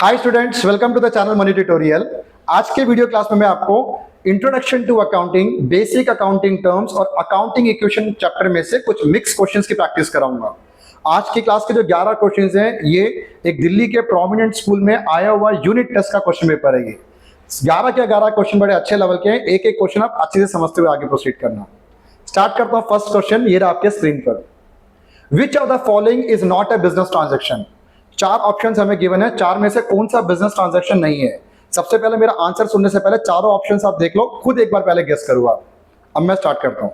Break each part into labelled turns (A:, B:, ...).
A: Hi students, welcome to the channel money tutorial. आज के video class में मैं आपको introduction to accounting, basic accounting terms और अकाउंटिंग इक्वेशन चैप्टर में से कुछ मिक्स क्वेश्चंस की प्रैक्टिस कराऊंगा। आज की क्लास के जो 11 क्वेश्चंस हैं, ये एक दिल्ली के प्रोमिनेंट स्कूल में आया हुआ यूनिट टेस्ट का क्वेश्चन पेपर है। ये 11 के 11 क्वेश्चन बड़े अच्छे लेवल के हैं। एक एक क्वेश्चन आप अच्छे से समझते हुए आगे प्रोसीड करना। स्टार्ट करता हूं। फर्स्ट क्वेश्चन ये रहा आपके स्क्रीन पर। विच of the following is not a business transaction? चार ऑप्शंस हमें गिवन है, चार में से कौन सा बिजनेस ट्रांजैक्शन नहीं है? सबसे पहले मेरा आंसर सुनने से पहले चारों ऑप्शंस आप देख लो, खुद एक बार पहले गेस करूंगा। अब मैं स्टार्ट करता हूं।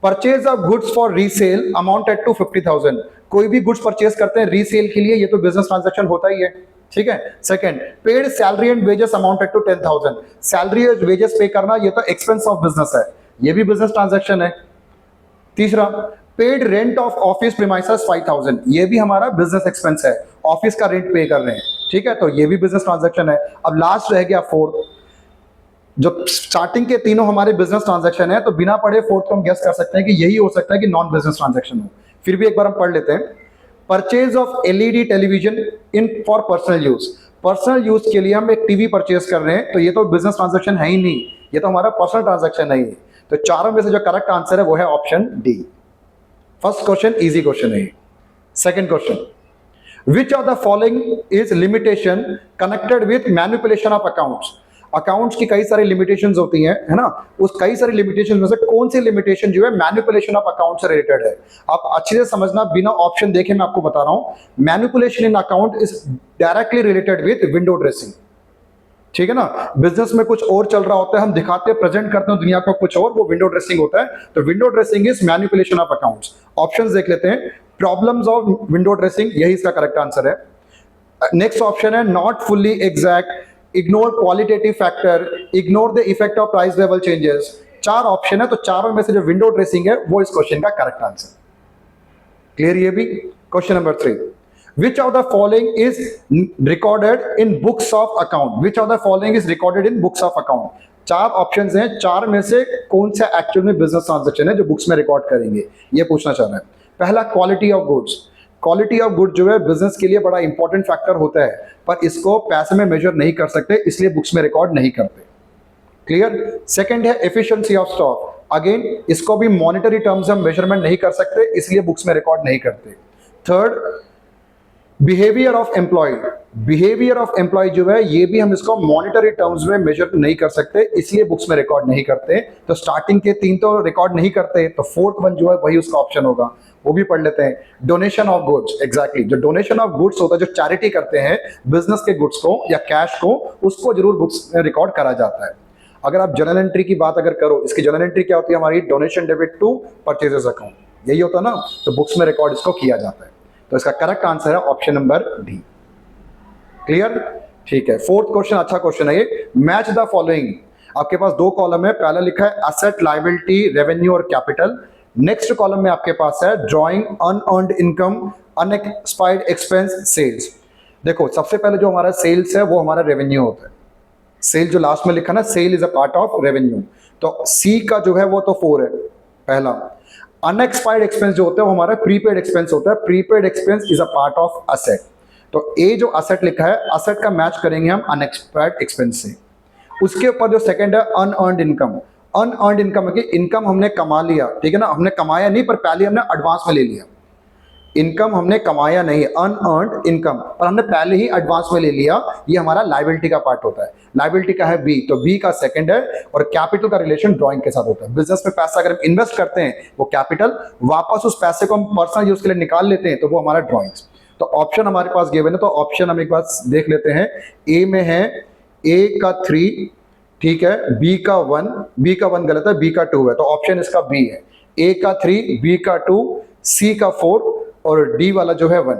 A: Purchase of goods for resale amounted to 50,000। कोई भी गुड्स परचेज करते हैं रीसेल के लिए, ये तो बिजनेस ट्रांजैक्शन होता ही है, ठीक है। Second, paid salary and wages amounted to 10,000। Salary और वेजेस पे करना, ये तो एक्सपेंस ऑफ बिजनेस है, ये भी बिजनेस ट्रांजैक्शन है। तीसरा, paid rent of office premises 5,000। ये भी हमारा बिजनेस एक्सपेंस है, ऑफिस का रेंट पे कर रहे हैं, ठीक है, तो ये भी बिजनेस ट्रांजैक्शन है। अब लास्ट रह गया फोर्थ। जो स्टार्टिंग के तीनों हमारे बिजनेस ट्रांजैक्शन है, तो बिना पढ़े फोर्थ को हम गेस कर सकते हैं कि यही हो सकता है कि नॉन बिजनेस ट्रांजैक्शन हो। फिर भी एक बार हम पढ़ लेते हैं। Purchase of LED television in for personal use. Personal use के लिए हम एक टीवी परचेज कर रहे हैं, तो ये तो बिजनेस ट्रांजैक्शन है ही नहीं, ये तो हमारा पर्सनल ट्रांजैक्शन नहीं है। तो चारों में से जो करेक्ट आंसर है वो है option D. First question easy question है। Second question, which of the following is limitation connected with manipulation of accounts? Accounts की कई सारी लिमिटेशंस होती हैं, है ना। उस कई सारी लिमिटेशंस में से कौन सी लिमिटेशन जो है मैनिपुलेशन ऑफ अकाउंट से रिलेटेड है? आप अच्छे से समझना, बिना ऑप्शन देखे मैं आपको बता रहा हूं। Manipulation in account is directly related with window dressing, ठीक है ना। बिजनेस में कुछ और चल रहा होता है, हम दिखाते हैं, प्रेजेंट करते हैं दुनिया को कुछ और, वो विंडो ड्रेसिंग होता है। तो window dressing is manipulation of accounts. Options देख लेते हैं। प्रॉब्लम्स ऑफ विंडो ड्रेसिंग, यही इसका करेक्ट आंसर है। नेक्स्ट ऑप्शन है not fully exact, ignore qualitative factor, ignore the effect of price level changes. चार ऑप्शन है, तो चारों में से जो विंडो ड्रेसिंग है वो इस क्वेश्चन का करेक्ट आंसर। क्लियर ये भी। Question number 3, which of the following is recorded in books of account? which of the following is recorded in books of account? चार ऑप्शंस हैं, चार में से कौन सा एक्चुअल में बिजनेस ट्रांजैक्शन है जो बुक्स में रिकॉर्ड करेंगे, ये पूछना चाह रहा है। पहला, quality of goods. Quality of good जो है बिजनेस के लिए बड़ा इंपॉर्टेंट फैक्टर होता है, पर इसको पैसे में मेजर नहीं कर सकते, इसलिए बुक्स में रिकॉर्ड नहीं करते। क्लियर। सेकंड है एफिशिएंसी ऑफ स्टॉक। अगेन इसको भी मॉनेटरी टर्म्स में मेजरमेंट नहीं कर सकते, इसलिए बुक्स में रिकॉर्ड नहीं करते। Third, behaviour of employ. Behaviour of employ जो है, ये भी हम इसको मॉनेटरी टर्म्स में मेजर नहीं कर सकते, इसलिए बुक्स में रिकॉर्ड नहीं करते। तो स्टार्टिंग के तीन तो रिकॉर्ड नहीं करते, तो फोर्थ वन जो है वही उसका ऑप्शन होगा, वो भी पढ़ लेते हैं। डोनेशन ऑफ गुड्स, एग्जैक्टली जो डोनेशन ऑफ गुड्स होता है, जो चैरिटी करते हैं बिजनेस के गुड्स को या कैश को, उसको जरूर बुक्स में रिकॉर्ड करा जाता है। अगर आप जर्नल एंट्री की बात अगर करो, इसकी जर्नल एंट्री क्या होती है हमारी? Donation debit to purchases account, यही होता है ना, तो बुक्स में रिकॉर्ड इसको किया जाता है। तो इसका करेक्ट आंसर है ऑप्शन नंबर डी। क्लियर, ठीक है। फोर्थ क्वेश्चन अच्छा क्वेश्चन है ये। Match the following. आपके पास दो कॉलम है, पहला लिखा है एसेट, लायबिलिटी, रेवेन्यू और कैपिटल। नेक्स्ट कॉलम में आपके पास है drawing, unearned income, unexpired expense, sales. देखो, सबसे पहले जो हमारा सेल्स है वो हमारा रेवेन्यू होता है। सेल जो लास्ट में लिखा ना, sale is a part of revenue, तो सी का जो है वो तो 4 है पहला। अनएक्सपायर्ड एक्सपेंस जो होता है वो हमारा प्रीपेड एक्सपेंस होता है। Prepaid expense is a part of asset, तो ए जो असेट लिखा है, असेट का मैच करेंगे हम अनएक्सपायर्ड एक्सपेंस से। उसके ऊपर जो सेकंड है अनअर्न्ड इनकम। अनअर्न्ड इनकम है कि इनकम हमने कमा लिया, ठीक है ना, हमने कमाया नहीं पर पहले हमने एडवांस में ले लिया। इनकम हमने कमाया नहीं, अनअर्न्ड इनकम, और हमने पहले ही एडवांस में ले लिया, ये हमारा लायबिलिटी का पार्ट होता है। लायबिलिटी का है बी, तो बी का सेकंड है। और कैपिटल का रिलेशन ड्राइंग के साथ होता है। बिजनेस में पैसा अगर हम इन्वेस्ट करते हैं वो कैपिटल, वापस उस पैसे को हम पर्सनल यूज के लिए निकाल लेते हैं तो वो हमारा ड्राइंग्स। तो ऑप्शन हमारे पास गिवन है, तो ऑप्शन हम एक बार देख लेते हैं। ए में है ए का 3, ठीक है, बी का 1, बी का 1 गलत है, बी का 2 है, तो ऑप्शन इसका बी है। ए का 3, बी का 2, सी का 4 और डी वाला जो है 1।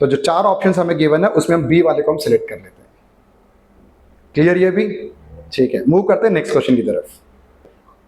A: तो जो चार ऑप्शंस हमें गिवन है उसमें हम बी वाले को हम सिलेक्ट कर लेते हैं। क्लियर ये भी, ठीक है। मूव करते हैं नेक्स्ट क्वेश्चन की तरफ।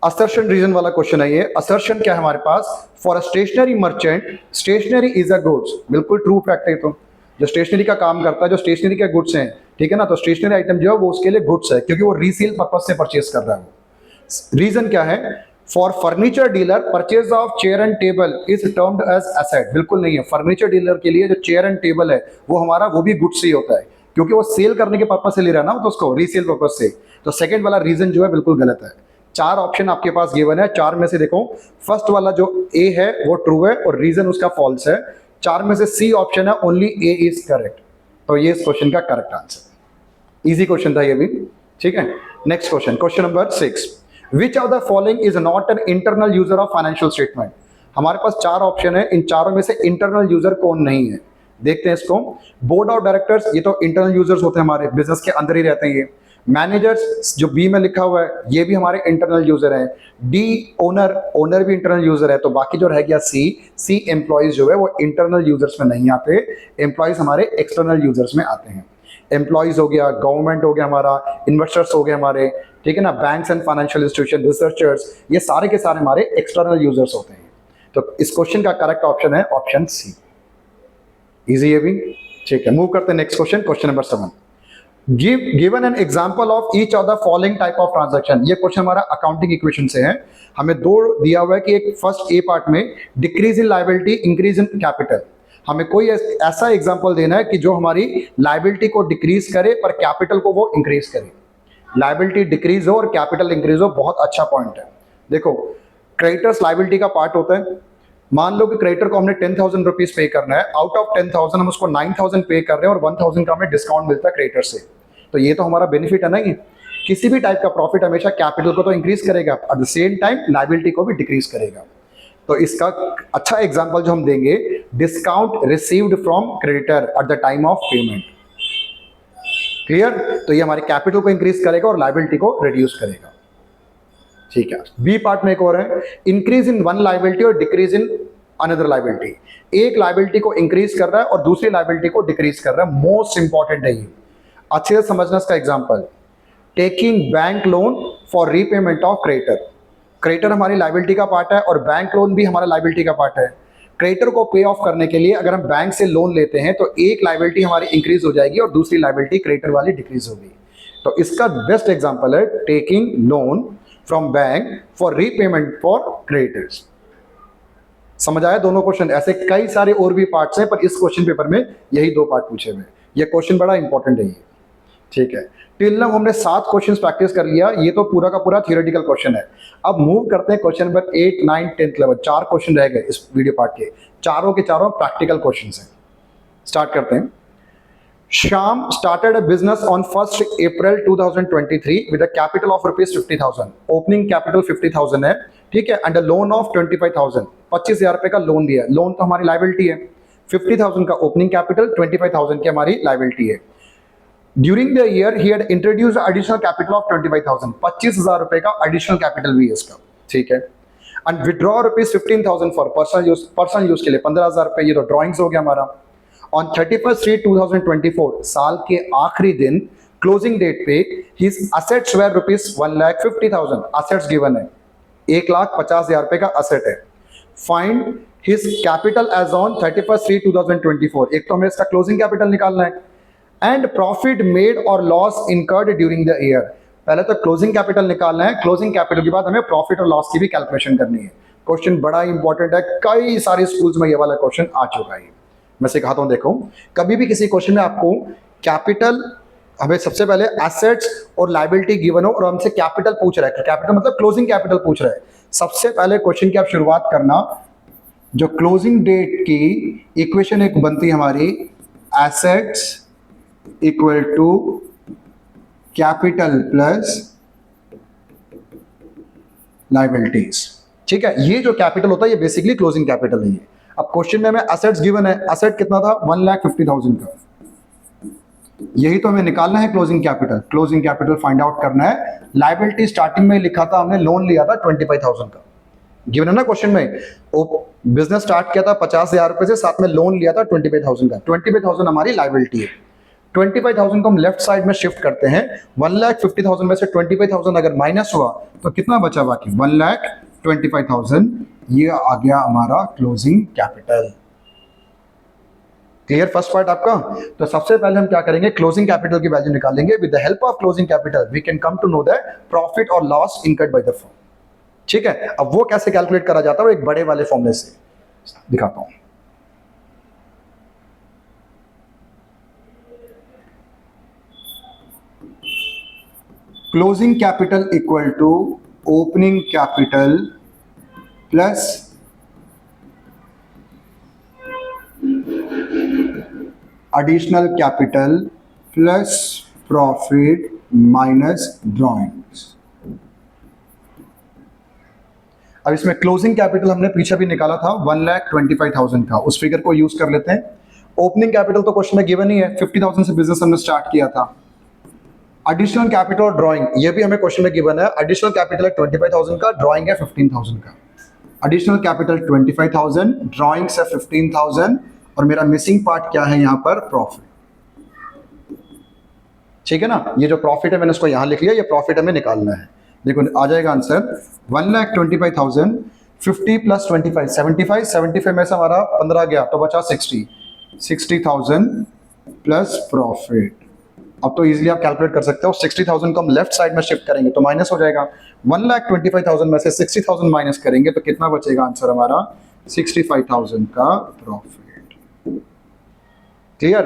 A: असर्शन रीजन वाला क्वेश्चन है ये। असर्शन क्या है हमारे पास? For a stationery merchant, stationery is a goods. बिल्कुल ट्रू फैक्ट है। तो जो स्टेशनरी का काम करता है, जो स्टेशनरी के गुड्स हैं, ठीक है ना, तो स्टेशनरी आइटम जो है वो उसके लिए गुड्स है, क्योंकि वो रीसेल पर्पज से परचेज कर रहा है। रीजन क्या है? For furniture dealer, purchase of chair and table is termed as asset. बिल्कुल नहीं है। फर्नीचर डीलर के लिए जो चेयर एंड टेबल है वो हमारा, वो भी गुड्स ही होता है, क्योंकि वो सेल करने के पर्पज से ले रहा है ना, तो उसको रीसेल पर्पज से। तो सेकंड वाला रीजन जो है बिल्कुल गलत है। 4 ऑप्शन आपके पास गिवन है, 4 में से देखो फर्स्ट वाला जो ए है वो ट्रू है और रीजन उसका फॉल्स है। 4 में से सी ऑप्शन है, ओनली ए इज करेक्ट। तो ये इस क्वेश्चन का करेक्ट आंसर। इजी क्वेश्चन था ये भी, ठीक है। Next question, question number 6, which of the following is not an internal user of financial statement. हमारे पास 4 ऑप्शन है, इन चारों में से इंटरनल यूजर कौन नहीं है, देखते हैं इसको। बोर्ड ऑफ डायरेक्टर्स, ये तो इंटरनल यूजर्स होते हैं, हमारे बिजनेस के अंदर ही रहते हैं ये। मैनेजर्स जो बी में लिखा हुआ है ये भी हमारे इंटरनल यूजर हैं। डी ओनर, ओनर भी इंटरनल यूजर है। तो बाकी जो रह गया सी एम्प्लॉयज जो है वो इंटरनल यूजर्स में नहीं आते, एम्प्लॉयज हमारे एक्सटर्नल यूजर्स में आते हैं। एम्प्लॉयज हो गया, गवर्नमेंट हो गया हमारा, इन्वेस्टर्स हो गए हमारे, ठीक है ना, banks and financial institution, researchers, ये सारे के सारे हमारे एक्सटर्नल यूजर्स होते हैं। तो इस क्वेश्चन का करेक्ट ऑप्शन है ऑप्शन सी। इजी है भी, ठीक है। मूव करते हैं next question, question number 7, given an example of each of the following type of transaction. ये क्वेश्चन हमारा अकाउंटिंग इक्वेशन से है। हमें 2 दिया हुआ है कि एक फर्स्ट ए पार्ट में decrease in liability, increase in capital. हमें कोई ऐसा एग्जांपल देना है कि जो हमारी लायबिलिटी को डिक्रीज करे पर कैपिटल को वो इंक्रीज करे। लायबिलिटी डिक्रीज हो और कैपिटल इंक्रीज हो, बहुत अच्छा पॉइंट है। देखो, क्रेडिटर्स लायबिलिटी का पार्ट होता है। मान लो कि क्रेडिटर को हमने 10,000 रुपीज पे करना है, आउट ऑफ 10,000 हम उसको 9,000 पे कर रहे हैं और 1,000 का हमें डिस्काउंट मिलता है क्रेडिटर से। तो ये तो हमारा बेनिफिट है ना। ये किसी भी टाइप का प्रॉफिट हमेशा कैपिटल को तो इंक्रीज करेगा, at the same time liability को भी डिक्रीज करेगा। तो इसका अच्छा एग्जांपल जो हम देंगे, discount received from creditor at the time of payment. Clear? तो ये हमारे कैपिटल को इंक्रीज करेगा और लायबिलिटी को रिड्यूस करेगा, ठीक है। बी पार्ट में एक और है, इंक्रीज इन वन लायबिलिटी और डिक्रीज इन अनदर लायबिलिटी। एक लायबिलिटी को इंक्रीज कर रहा है और दूसरी लायबिलिटी को डिक्रीज कर रहा है। मोस्ट इंपॉर्टेंट है ये, अच्छे से समझना इसका example. Taking bank loan for repayment of creditor. Creditor हमारी लायबिलिटी का पार्ट है और बैंक लोन भी हमारा लायबिलिटी का पार्ट है। क्रेडिटर को पे ऑफ करने के लिए अगर हम बैंक से लोन लेते हैं तो एक लायबिलिटी हमारी इंक्रीज हो जाएगी और दूसरी लायबिलिटी क्रेडिटर वाली डिक्रीज होगी। तो इसका बेस्ट एग्जांपल है taking loan from bank for repayment for creditors. समझ आया दोनों क्वेश्चन? ऐसे कई सारे और भी पार्ट्स हैं, पर इस क्वेश्चन पेपर में यही 2 पार्ट पूछे हुए। ये क्वेश्चन बड़ा इंपॉर्टेंट है ये, ठीक है। टिल नाउ हमने 7 क्वेश्चंस प्रैक्टिस कर लिया, ये तो पूरा का पूरा थियोरेटिकल क्वेश्चन है। अब मूव करते हैं क्वेश्चन नंबर 8, 9, 10, 11। 4 क्वेश्चन रह गए इस वीडियो पार्ट के, चारों के चारों प्रैक्टिकल क्वेश्चंस हैं। स्टार्ट करते हैं। Shyam started a business on 1 April 2023 with a capital of ₹50,000। Opening capital 50,000 है, ठीक है, एंड अ लोन ऑफ 25,000। 25,000 रुपए का लोन दिया। लोन तो हमारी लायबिलिटी है। 50,000 का ओपनिंग कैपिटल, 25,000 की हमारी लायबिलिटी है। During the year he had introduced additional capital of 25,000। 25,000 रुपए का एडिशनल कैपिटल भी है इसका, ठीक है। And withdraw ₹15,000 for personal use के लिए 15,000 रुपए, ये तो ड्रॉइंग्स हो गया हमारा। ऑन 31/3/2024 साल के आखिरी दिन क्लोजिंग डेट पे his assets were ₹1,50,000। Assets given है, 1,50,000 रुपए का असेट है। Find his capital as on 31/3/2024। एक तो हमें इसका क्लोजिंग कैपिटल निकालना है। एंड प्रॉफिट मेड और loss incurred during the year. पहले तो क्लोजिंग कैपिटल निकालना है, क्लोजिंग कैपिटल के बाद हमें प्रॉफिट और लॉस की भी कैलकुलेशन करनी है। क्वेश्चन बड़ा इंपॉर्टेंट है, कई सारे स्कूल्स में ये वाला क्वेश्चन आ चुका है। मैं सिखाता हूं, देखो कभी भी किसी क्वेश्चन में आपको कैपिटल, हमें सबसे पहले एसेट्स और लायबिलिटी गिवन हो और हमसे कैपिटल पूछ रहा है, कैपिटल मतलब क्लोजिंग कैपिटल पूछ रहा है, सबसे पहले क्वेश्चन की आप शुरुआत करना, जो क्लोजिंग डेट की इक्वेशन एक बनती है हमारी, assets equal to capital plus liabilities. ठीक है, ये जो कैपिटल होता है ये बेसिकली क्लोजिंग कैपिटल है। अब क्वेश्चन में हमें एसेट्स गिवन है, एसेट कितना था 1,50,000 का, यही तो हमें निकालना है closing capital. Closing capital find out करना है। लायबिलिटी स्टार्टिंग में लिखा था हमने, लोन लिया था 25,000 का, गिवन है ना क्वेश्चन में। बिजनेस स्टार्ट किया था 50,000 रुपए से, साथ में लोन लिया था 25,000 का। 25,000 हमारी लायबिलिटी है। 25,000 को हम लेफ्ट साइड में शिफ्ट करते हैं। 1,50,000 में से 25,000 अगर माइनस हुआ तो कितना बचा बाकी, 1,25,000। ये आ गया हमारा closing capital. Clear first part आपका? तो सबसे पहले हम क्या करेंगे, क्लोजिंग कैपिटल की वैल्यू निकालेंगे। With the help of closing capital we can come to know the profit और loss incurred by the firm. ठीक है, अब वो कैसे कैलकुलेट करा जाता है, वो एक बड़े वाले फॉर्मूले से दिखाता हूं। Closing capital equal to opening capital plus additional capital plus profit minus drawings। अब इसमें क्लोजिंग कैपिटल हमने पीछे भी निकाला था 1,25,000 का, उस फिगर को यूज कर लेते हैं। ओपनिंग कैपिटल तो क्वेश्चन में गिवन ही है, 50,000 से बिजनेस हमने स्टार्ट किया था। एडिशनल कैपिटल और ड्राइंग ये भी हमें क्वेश्चन में गिवन है। एडिशनल कैपिटल है 25,000 का, ड्राइंग है 15,000 का। एडिशनल कैपिटल 25,000, ड्राइंग है 15,000 और मेरा मिसिंग पार्ट क्या है यहाँ पर? प्रॉफिट। ठीक है ना, ये जो प्रॉफिट है मैंने उसको यहाँ लिख लिया, ये प्रॉफिट हमें निकालना है। देखो आ जाएगा आंसर 1,25,000, 50 प्लस 25 75, 75 में से हमारा 15 गया तो बचा 60,000 प्लस प्रॉफिट। अब तो इजीली आप कैलकुलेट कर सकते हो, 60,000 को हम लेफ्ट साइड में शिफ्ट करेंगे तो माइनस हो जाएगा। 1,25,000 में से 60,000 माइनस करेंगे तो कितना बचेगा? आंसर हमारा 65,000 का प्रॉफिट। क्लियर?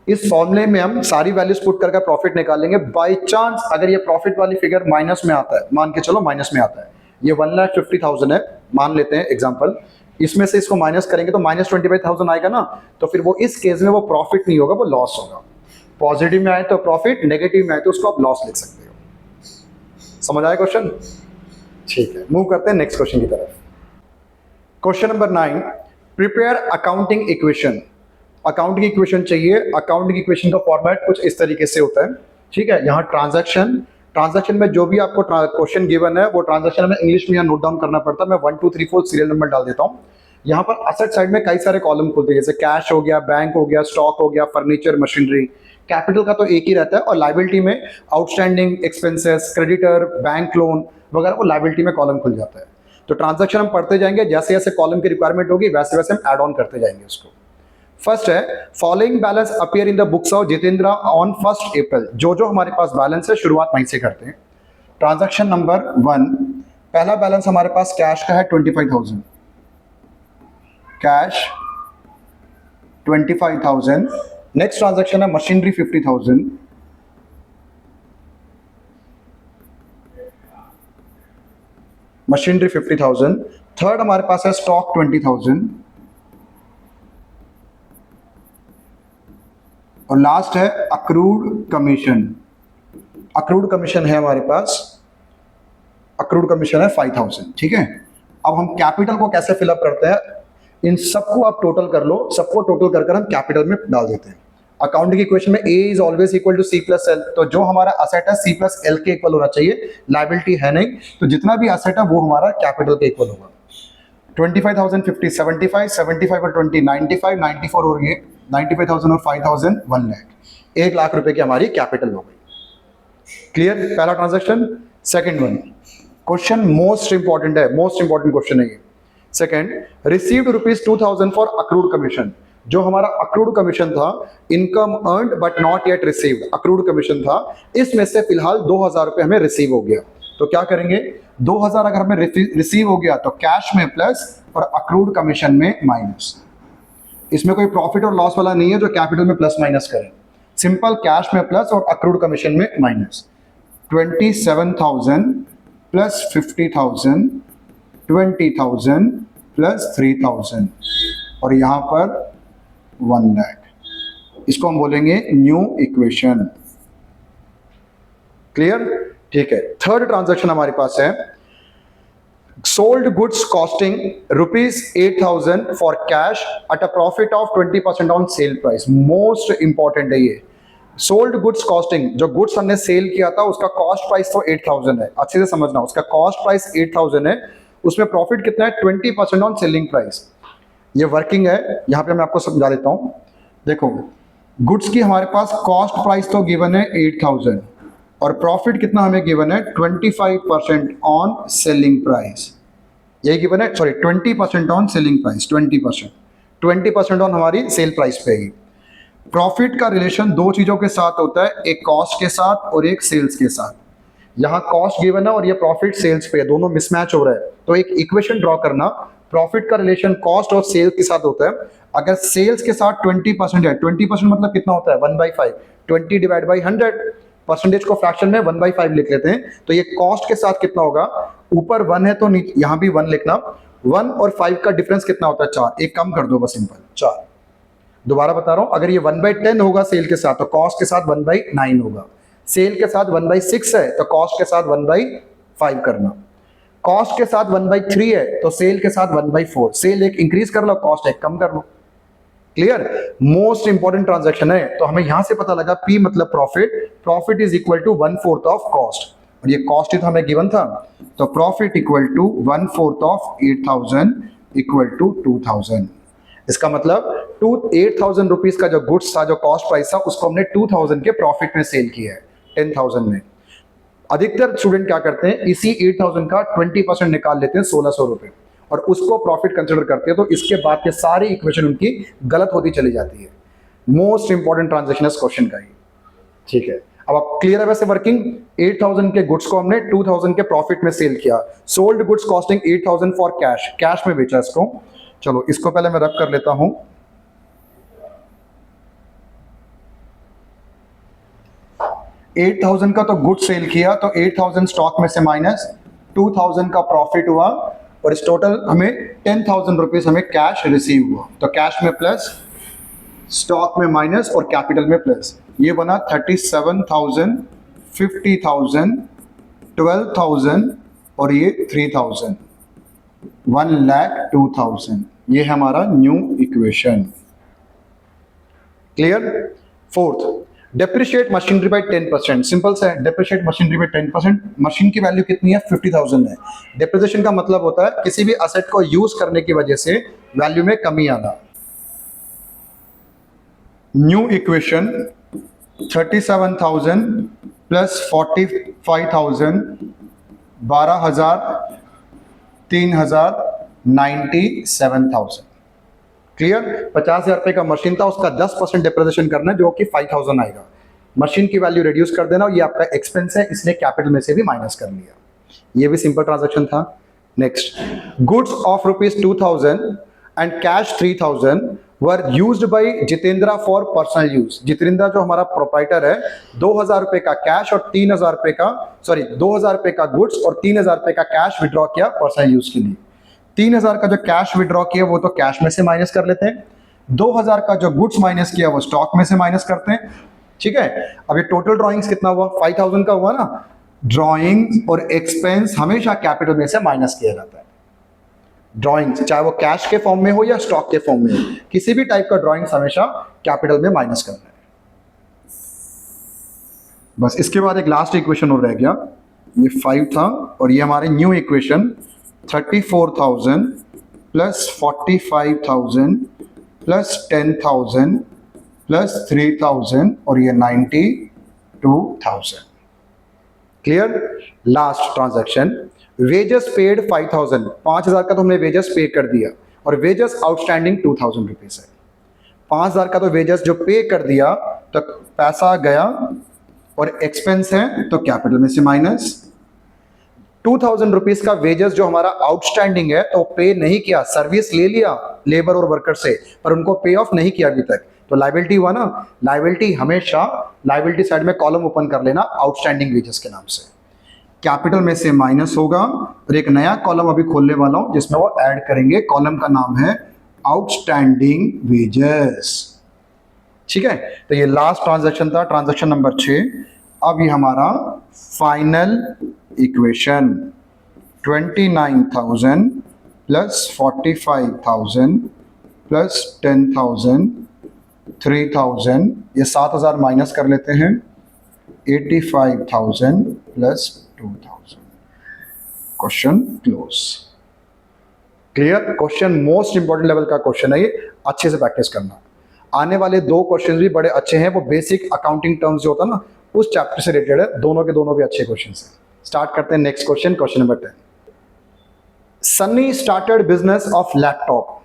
A: इस फॉर्मूले में हम सारी वैल्यूज पुट करके प्रॉफिट निकालेंगे। बाय चांस अगर ये प्रॉफिट वाली फिगर माइनस में आता है, मान के चलो माइनस में आता है, ये 1,50,000 है मान लेते हैं एग्जांपल, इसमें से इसको माइनस करेंगे तो -25,000 आएगा ना, तो फिर वो इस केस में वो प्रॉफिट नहीं होगा, वो लॉस होगा। पॉजिटिव में आए तो प्रॉफिट, नेगेटिव में आए तो उसको आप लॉस लिख सकते हो। समझ आया क्वेश्चन? ठीक है, मूव करते हैं नेक्स्ट क्वेश्चन की तरफ। Question number 9, prepare accounting equation. Accounting equation चाहिए। अकाउंटिंग इक्वेशन का फॉर्मेट कुछ इस तरीके से होता है। ठीक है, यहाँ ट्रांजैक्शन में जो भी आपको क्वेश्चन गिवन है वो ट्रांजैक्शन में इंग्लिश में यहाँ नोट डाउन करना पड़ता है। मैं 1 2 3 4 सीरियल नंबर डाल देता हूँ। यहाँ पर असेट साइड में कई सारे कॉलम खुलते हैं, जैसे कैश हो गया, बैंक हो गया, स्टॉक हो गया, फर्नीचर, मशीनरी। कैपिटल का तो एक ही रहता है और लाइबिलिटी में outstanding expenses, creditor, bank loan वगैरह वो लाइबिलिटी में कॉलम खुल जाता है। तो ट्रांजैक्शन हम पढ़ते जाएंगे, जैसे जैसे कॉलम की रिक्वायरमेंट होगी वैसे वैसे हम एड ऑन करते जाएंगे उसको। फर्स्ट है, following balance appear in the books of Jitendra on 1 अप्रैल। जो जो हमारे पास बैलेंस है शुरुआत वहीं से करते हैं। ट्रांजैक्शन नंबर 1, पहला बैलेंस हमारे पास कैश का है 25,000, कैश 25,000। नेक्स्ट ट्रांजैक्शन है मशीनरी 50,000, मशीनरी 50,000। थर्ड हमारे पास है स्टॉक 20,000 और लास्ट है अक्रूड कमीशन। अक्रूड कमीशन है हमारे पास, अक्रूड कमीशन है 5,000। ठीक है, अब हम कैपिटल को कैसे फिलअप करते हैं, इन सबको आप टोटल कर लो, सबको टोटल कर हम कैपिटल में डाल देते हैं। अकाउंटिंग इक्वेशन में A is always equal to C plus L, तो जो हमारा असेट है C प्लस L के इक्वल होना चाहिए, लायबिलिटी है नहीं, तो जितना भी असेट है वो हमारा कैपिटल के इक्वल होगा। 25,000 50 75 75 और 20 95 94 और ये 95,000 और 5,000 1 लाख, 1 लाख रुपए की हमारी कैपिटल हो गई। क्लियर? पहला transaction. Second one, question most important है, मोस्ट इंपॉर्टेंट क्वेश्चन है ये। Second, received ₹2,000 for accrued commission. जो हमारा अक्रूड कमीशन था, income earned but not yet received, accrued commission था, इसमें से फिलहाल 2,000 रुपए हमें रिसीव हो गया। तो क्या करेंगे, 2,000 अगर हमें रिसीव हो गया तो कैश में प्लस और अक्रूड कमीशन में माइनस। इसमें कोई प्रॉफिट और लॉस वाला नहीं है जो कैपिटल में प्लस माइनस करें, सिंपल कैश में प्लस और अक्रूड कमीशन में माइनस। 27,000 प्लस 50,000, 20,000 प्लस 3,000 और यहां पर 1 लाख। इसको हम बोलेंगे न्यू इक्वेशन। क्लियर? ठीक है। थर्ड ट्रांजैक्शन हमारे पास है, sold goods costing ₹8,000 for cash at a profit of 20% on sale price. Most important है ये। सोल्ड गुड्स कॉस्टिंग, जो गुड्स हमने सेल किया था उसका कॉस्ट प्राइस तो 8,000 है, अच्छे से समझना, उसका कॉस्ट प्राइस 8,000 है, उसमें प्रॉफिट कितना है 20% ऑन सेलिंग प्राइस। ये वर्किंग है, यहां पे मैं आपको समझा देता हूं। देखो, गुड्स की हमारे पास कॉस्ट प्राइस तो गिवन है 8,000 और प्रॉफिट कितना हमें गिवन है 25% ऑन सेलिंग प्राइस। यही गिवन है, sorry 20% on selling price, 20% on हमारी सेल प्राइस पे ही। प्रॉफिट का रिलेशन दो चीजों के साथ होता है, एक कॉस्ट के साथ और एक सेल्स के साथ। यहाँ कॉस्ट गिवन है और ये प्रॉफिट सेल्स पे है, दोनों मिसमैच हो रहा है, तो एक इक्वेशन ड्रॉ करना, प्रॉफिट का रिलेशन कॉस्ट और सेल्स के साथ होता है। अगर सेल्स के साथ 20% है, 20% मतलब कितना होता है 1/5, 20 डिवाइड बाई 100, परसेंटेज को फ्रैक्शन में 1/5 लिख लेते हैं। तो ये कॉस्ट के साथ कितना होगा, ऊपर 1 है तो यहां भी 1 लिखना। 1 और 5 का डिफरेंस कितना होता है, 4। एक कम कर दो बस, सिंपल 4। दोबारा बता रहा हूं, अगर ये 1/10 होगा सेल के साथ तो कॉस्ट के साथ 1/9 होगा। सेल के साथ 1/6 है तो कॉस्ट के साथ 1/5 करना। कॉस्ट के साथ 1/3 है तो सेल के साथ 1/4। सेल एक इंक्रीज कर लो, कॉस्ट एक कम कर लो। क्लियर? मोस्ट इंपॉर्टेंट ट्रांजैक्शन है। तो हमें यहां से पता लगा P मतलब profit, profit is equal to 1/4 of cost, और ये कॉस्ट ही तो हमें गिवन था। तो profit equal to 1/4 of 8000 equal to 2000। इसका मतलब 8000 रुपीज का जो गुड्स था, जो कॉस्ट प्राइस था, उसको हमने 2000 के प्रॉफिट में सेल किया है 10,000 में। अधिकतर स्टूडेंट क्या करते हैं, इसी 8000 का 20% निकाल लेते हैं 1600 रुपए, और उसको प्रॉफिट कंसिडर करते हैं। तो इसके बाद के सारी इक्वेशन उनकी गलत होती चली जाती है। मोस्ट इंपॉर्टेंट ट्रांजैक्शन है क्वेश्चन का ही। ठीक है, अब आप क्लियर है वैसे वर्किंग। 8000 के गुड्स को हमने 2000 के प्रॉफिट में सेल किया। Sold goods costing 8000 for cash, cash में बेचा इसको। चलो इसको पहले मैं रब कर लेता हूं। $8,000 का तो गुड सेल किया, तो 8,000 स्टॉक में से माइनस 2,000 का प्रॉफिट हुआ, और इस टोटल हमें 10,000 रुपीज हमें कैश रिसीव हुआ। तो कैश में प्लस, स्टॉक में माइनस, और कैपिटल में प्लस। ये बना 37,000, 50,000, 12,000 और ये 3,000, 1,02,000। ये है हमारा new equation. Clear? Fourth, depreciate machinery by 10%। Simple सा है, डेप्रिशिएट मशीनरी बाय 10%। मशीन की वैल्यू कितनी है, 50,000 है। डेप्रिसिएशन का मतलब होता है किसी भी असेट को यूज करने की वजह से वैल्यू में कमी आना। New equation 37,000 plus 45,000, 12,000, 3,000, 97,000। क्लियर? 50,000 रुपए का मशीन था, उसका 10% डिप्रिसिएशन करना है, जो कि 5,000 आएगा। मशीन की वैल्यू रिड्यूस कर देना, ये आपका एक्सपेंस है, इसलिए कैपिटल में से भी माइनस कर लिया। ये भी सिंपल ट्रांजैक्शन था। Next, goods of ₹2,000 and cash 3,000 were used by Jeetendra for personal use. Jeetendra जो हमारा प्रोप्राइटर है, 2,000 रुपए का कैश और 3,000 रुपए का 2,000 रुपए का गुड्स और 3,000 रुपए का कैश विड्रॉ किया पर्सनल यूज के लिए। 3,000 का जो कैश विड्रॉ किया वो तो कैश में से माइनस कर लेते हैं। 2,000 का जो गुड्स माइनस किया वो स्टॉक में से माइनस करते हैं। ठीक है, अब ये टोटल ड्रॉइंग्स कितना हुआ, 5,000 का हुआ ना। ड्रॉइंग और एक्सपेंस हमेशा कैपिटल में से माइनस किया जाता है। ड्रॉइंग्स चाहे वो कैश के फॉर्म में हो या स्टॉक के फॉर्म में हो, किसी भी टाइप का ड्रॉइंग्स हमेशा कैपिटल में माइनस करना है। बस इसके बाद एक लास्ट इक्वेशन और रह गया, ये 5 था, और ये हमारे new equation 34,000 plus 45,000 plus 10,000 plus 3,000 और ये 92,000। Clear? Last transaction, wages paid 5,000। 5,000 का तो हमने वेजेस पे कर दिया, और वेजेस आउटस्टैंडिंग 2,000 रुपीज है। 5,000 का तो वेजेस जो पे कर दिया तो पैसा गया, और एक्सपेंस है तो कैपिटल में से माइनस। 2,000 रुपीज का वेजेस जो हमारा आउटस्टैंडिंग है, तो पे नहीं किया, सर्विस ले लिया लेबर और वर्कर से, पर उनको पे ऑफ नहीं किया अभी तक, तो लायबिलिटी हुआ ना। लायबिलिटी हमेशा लायबिलिटी साइड में कॉलम ओपन कर लेना आउटस्टैंडिंग वेजेस के नाम से। कैपिटल में से माइनस होगा, और एक नया कॉलम अभी खोलने वाला हूं जिसमें वो ऐड करेंगे। कॉलम का नाम है आउटस्टैंडिंग वेजेस। ठीक है, तो ये लास्ट ट्रांजैक्शन था, ट्रांजैक्शन नंबर 6। अब ये हमारा फाइनल इक्वेशन 29,000 प्लस 45,000 प्लस 10,000, 3,000, ये 7,000 माइनस कर लेते हैं, 85,000 plus 2,000। Question close. Clear? Question most important level का क्वेश्चन है, ये अच्छे से प्रैक्टिस करना। आने वाले 2 क्वेश्चन भी बड़े अच्छे हैं, वो बेसिक अकाउंटिंग टर्म्स जो होता है ना, उस चैप्टर से रिलेटेड है। दोनों के दोनों भी अच्छे क्वेश्चन हैं। स्टार्ट करते हैं next question, question number 10। Sunny started business of laptop.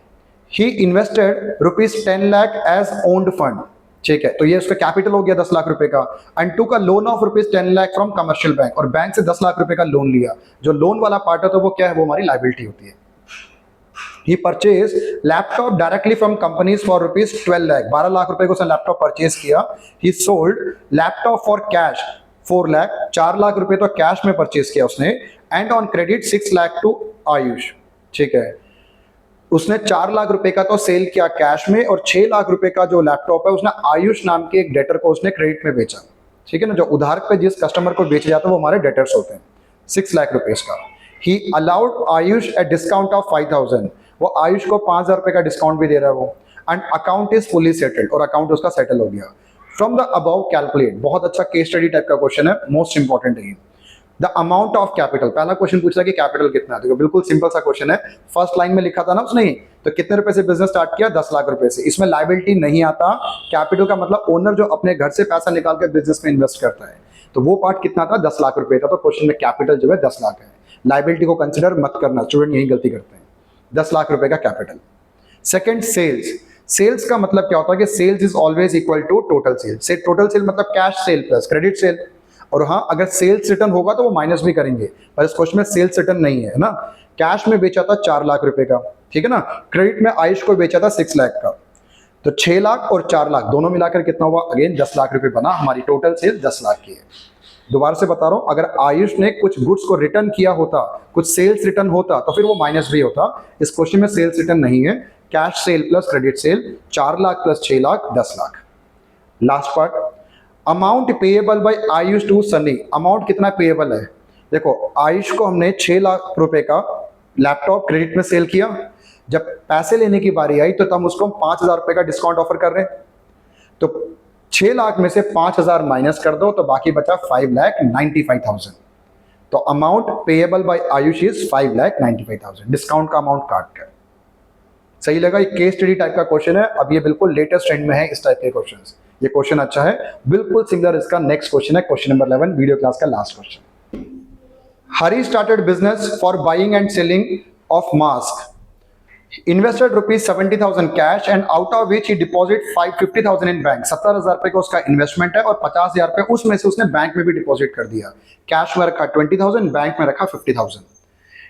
A: He invested ₹10 lakh as owned fund. ठीक है, तो ये उसका कैपिटल हो गया 10 लाख रुपए का, एंड टू का loan of ₹10 lakh from commercial bank, और बैंक से 10 लाख रुपए का लोन लिया। जो लोन वाला पार्ट है तो वो क्या है, वो हमारी लायबिलिटी होती है। He purchased laptop directly from companies for ₹12 lakh। 12 lakh रुपए को उसने लैपटॉप परचेज किया। He sold laptop for cash 4 lakh, 4 lakh रुपए तो कैश में परचेज किया उसने, and on credit 6 lakh to Ayush. ठीक है, उसने 4 लाख रुपए का तो सेल किया कैश में, और 6 लाख रुपए का जो लैपटॉप है उसने आयुष नाम के एक डेटर को उसने क्रेडिट में बेचा। ठीक है ना, जो उधार पे जिस कस्टमर को बेचे जाते हैं वो हमारे डेटर्स होते हैं। 6 लाख रुपीस का ही allowed Ayush a discount of 5000, वो आयुष को 5000 रुपए का डिस्काउंट भी दे रहा है वो, and account is fully settled, और अकाउंट उसका सेटल हो गया। फ्रॉम द अबव कैलकुलेट, बहुत अच्छा केस स्टडी टाइप का क्वेश्चन है, मोस्ट इंपॉर्टेंट है। द अमाउंट ऑफ कैपिटल, पहला क्वेश्चन पूछा कि कैपिटल कितना है, तो बिल्कुल सिंपल सा क्वेश्चन है। फर्स्ट लाइन में लिखा था ना उसने, तो कितने रुपए से बिजनेस स्टार्ट किया, 10 लाख रुपए से। इसमें लायबिलिटी नहीं आता, कैपिटल का मतलब ओनर जो अपने घर से पैसा निकाल कर बिजनेस में इन्वेस्ट करता है, तो वो पार्ट कितना था, 10 लाख रुपए था। तो क्वेश्चन में कैपिटल जो है 10 लाख है, लायबिलिटी को कंसिडर मत करना, स्टूडेंट यही गलती करते हैं। 10 लाख रुपए का कैपिटल। Second, sales. सेल्स का मतलब क्या होता है कि sales is always equal to total sale. से टोटल सेल मतलब cash sale plus credit sale, और हाँ अगर सेल्स रिटर्न होगा तो वो माइनस भी करेंगे, पर इस क्वेश्चन में सेल्स रिटर्न नहीं है ना। कैश में बेचा था 4 लाख रुपए का, ठीक है ना, क्रेडिट में आयुष को बेचा था 6 लाख का, तो 6 लाख और 4 लाख दोनों मिलाकर कितना हुआ, अगेन 10 लाख रुपए बना। हमारी टोटल सेल 10 लाख की है। दोबारा से बता रहा हूं, अगर आयुष ने कुछ गुड्स को रिटर्न किया होता, कुछ सेल्स रिटर्न होता, तो फिर वो माइनस भी होता। इस क्वेश्चन में सेल्स रिटर्न नहीं है, cash sale plus credit sale, 4 lakh plus 6 lakh 10 lakh. Last part, amount payable by Ayush to Sunny. Amount कितना पेएबल है, देखो आयुष को हमने 6 लाख रुपए का लैपटॉप क्रेडिट में सेल किया, जब पैसे लेने की बारी आई तो तब उसको 5000 रुपए का डिस्काउंट ऑफर कर रहे हैं, तो 6 लाख में से 5000 माइनस कर दो तो बाकी बचा 5,95,000। तो amount payable by Ayush is 5,95,000, discount का अमाउंट काट कर। सही लगा, ये केस स्टडी टाइप का क्वेश्चन है, अब ये बिल्कुल लेटेस्ट ट्रेंड में है इस टाइप के क्वेश्चंस। ये क्वेश्चन अच्छा है, बिल्कुल सिमिलर इसका नेक्स्ट क्वेश्चन है, क्वेश्चन नंबर 11 वीडियो क्लास का last question. Hari started business for buying and selling of mask, invested rupees 70,000 cash and out of which he deposit 50,000 in bank। 70,000 रुपए का उसका इन्वेस्टमेंट है और 50,000 रुपए उसमें से उसने बैंक में भी डिपॉजिट कर दिया। कैश में रखा 20,000, बैंक में रखा 50,000।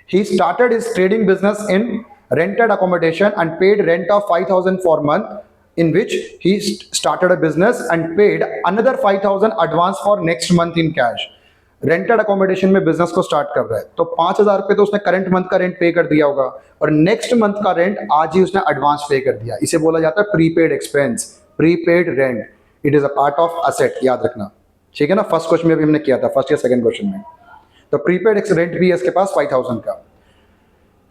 A: he started his trading business in rented accommodation and paid rent of 5,000 for month, in which he started a business and paid another 5,000 advance for next month in cash। Rented accommodation में business को start कर रहा है, तो 5,000 रुपए तो उसने current month का रेंट पे कर दिया होगा, और नेक्स्ट मंथ का रेंट आज ही उसने एडवांस पे कर दिया। इसे बोला जाता है prepaid expense, prepaid rent. It is a part of asset, याद रखना, ठीक है ना। फर्स्ट क्वेश्चन में भी हमने किया था, फर्स्ट या सेकंड क्वेश्चन में। तो प्रीपेड रेंट भी है इसके पास 5,000 का।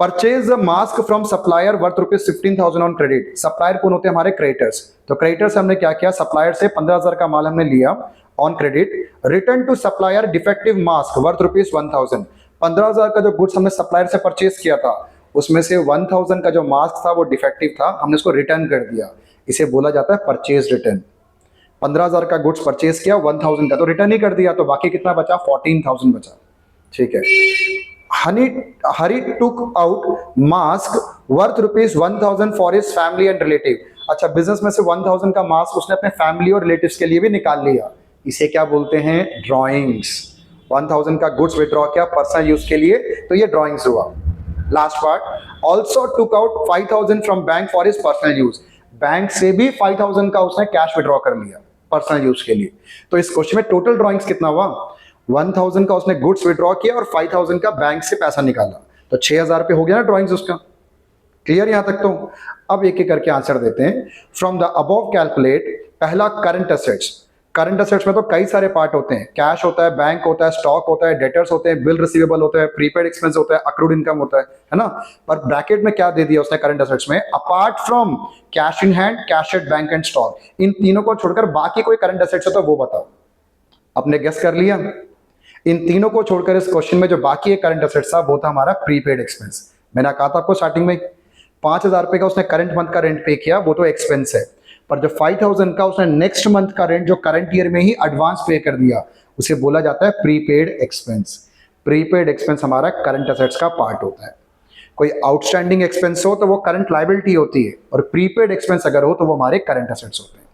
A: Purchase mask from supplier worth rupees 15,000 on credit. Supplier कौन होते हैं, हमारे क्रेडिटर्स। तो क्रेडिटर्स हमने क्या किया, सप्लायर से 15,000 का माल हमने लिया on credit, return to supplier defective mask worth rupees 1,000। 15,000 का जो गुड्स हमने सप्लायर से परचेज किया था, उसमें से 1,000 का जो मास्क था वो डिफेक्टिव था, हमने उसको रिटर्न कर दिया। इसे बोला जाता है परचेज रिटर्न। 15,000 का गुड्स परचेज किया, 1,000 का तो रिटर्न ही कर दिया, तो बाकी कितना बचा, 14,000 बचा। ठीक है, Hari took out mask worth rupees 1,000 for his family and relative. अच्छा, बिजनेस में से 1,000 का मास्क उसने अपने फैमिली और रिलेटिव्स के लिए भी निकाल लिया। इसे क्या बोलते हैं, ड्रॉइंग्स। 1,000 का गुड्स विड्रॉ किया पर्सनल यूज के लिए, तो ये ड्रॉइंग्स हुआ। Last part, also took out 5,000 from bank for his personal use. Bank से भी 5,000 का उसने कैश विड्रॉ कर लिया पर्सनल यूज के लिए। तो इस क्वेश्चन में टोटल ड्रॉइंग्स कितना हुआ, 1,000 का उसने गुड्स विड्रॉ किया और 5,000 का बैंक से पैसा निकाला, तो 6,000 पे हो गया ना ड्रॉइंग्स उसका। क्लियर यहां तक? तो अब एक एक करके आंसर देते हैं। फ्रॉम द अबव कैलकुलेट, पहला करंट असेट्स। करंट असेट्स में तो कई सारे पार्ट होते हैं, कैश होता है, बैंक होता है, स्टॉक होता है, डेटर्स होते हैं, बिल रिसीवेबल होता है, प्रीपेड एक्सपेंस होता है, अक्रूड इनकम होता है ना। पर ब्रैकेट में क्या दे दिया उसने करंट असेट्स में, apart from cash in hand, cash at bank and stock. इन तीनों को छोड़कर बाकी कोई करंट असेट्स है तो वो बताओ। आपने गेस कर लिया? इन तीनों को छोड़कर इस क्वेश्चन में जो बाकी एक करंट असेट्स था वो था हमारा प्रीपेड एक्सपेंस। मैंने कहा था आपको स्टार्टिंग में, 5,000 रुपए का उसने करंट मंथ का रेंट पे किया, वो तो एक्सपेंस है, पर जो 5,000 का उसने नेक्स्ट मंथ का रेंट जो करंट ईयर में ही एडवांस पे कर दिया, उसे बोला जाता है प्रीपेड एक्सपेंस। प्रीपेड एक्सपेंस हमारा करंट असेट्स का पार्ट होता है। कोई आउटस्टैंडिंग एक्सपेंस हो तो वो करंट लायबिलिटी होती है, और प्रीपेड एक्सपेंस अगर हो तो वो हमारे करंट असेट्स होते हैं।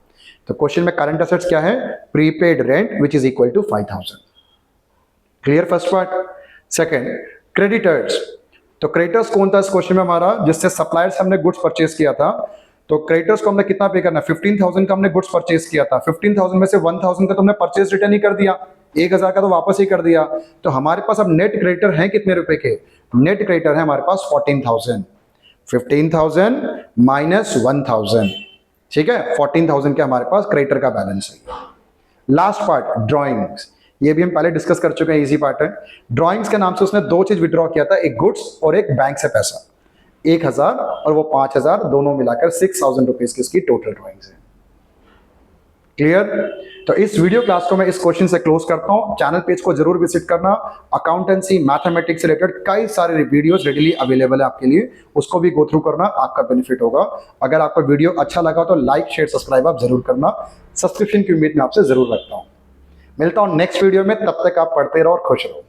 A: तो क्वेश्चन में करंट असेट्स क्या है, prepaid rent which is equal to 5,000। Clear first part. Second, creditors. तो क्रेडिटर्स कौन था इस क्वेश्चन में हमारा, जिससे सप्लायर से हमने गुड्स परचेज किया था। तो क्रेडिटर्स को हमने कितना पे करना, 15,000 का हमने गुड्स परचेज किया था, 15,000 में से 1,000 का तुमने परचेज रिटर्न ही कर दिया, 1000 का तो वापस ही कर दिया। तो हमारे पास अब नेट क्रेडिटर हैं कितने रुपए के? नेट क्रेडिटर है हमारे पास 14,000। 15,000 माइनस 1,000, ठीक है, 14,000 के हमारे पास क्रेडिटर का बैलेंस है। लास्ट पार्ट ड्रॉइंग्स, ये भी हम पहले डिस्कस कर चुके हैं, इजी पार्ट है। ड्रॉइंग्स के नाम से उसने दो चीज विड्रॉ किया था, एक गुड्स और एक बैंक से पैसा। 1,000 और वो 5,000 दोनों मिलाकर 6,000 रुपीज की इसकी टोटल ड्रॉइंग्स है। क्लियर? तो इस वीडियो क्लास को मैं इस क्वेश्चन से क्लोज करता हूं। चैनल पेज को जरूर विजिट करना। अकाउंटेंसी मैथमेटिक्स से रिलेटेड कई सारे वीडियोस रेडीली अवेलेबल है आपके लिए, उसको भी गो थ्रू करना, आपका बेनिफिट होगा। अगर आपको वीडियो अच्छा लगा तो लाइक शेयर सब्सक्राइब आप जरूर करना। सब्सक्रिप्शन की उम्मीद मैं आपसे जरूर रखता हूं। मिलता हूं नेक्स्ट वीडियो में, तब तक आप पढ़ते रहो और खुश रहो।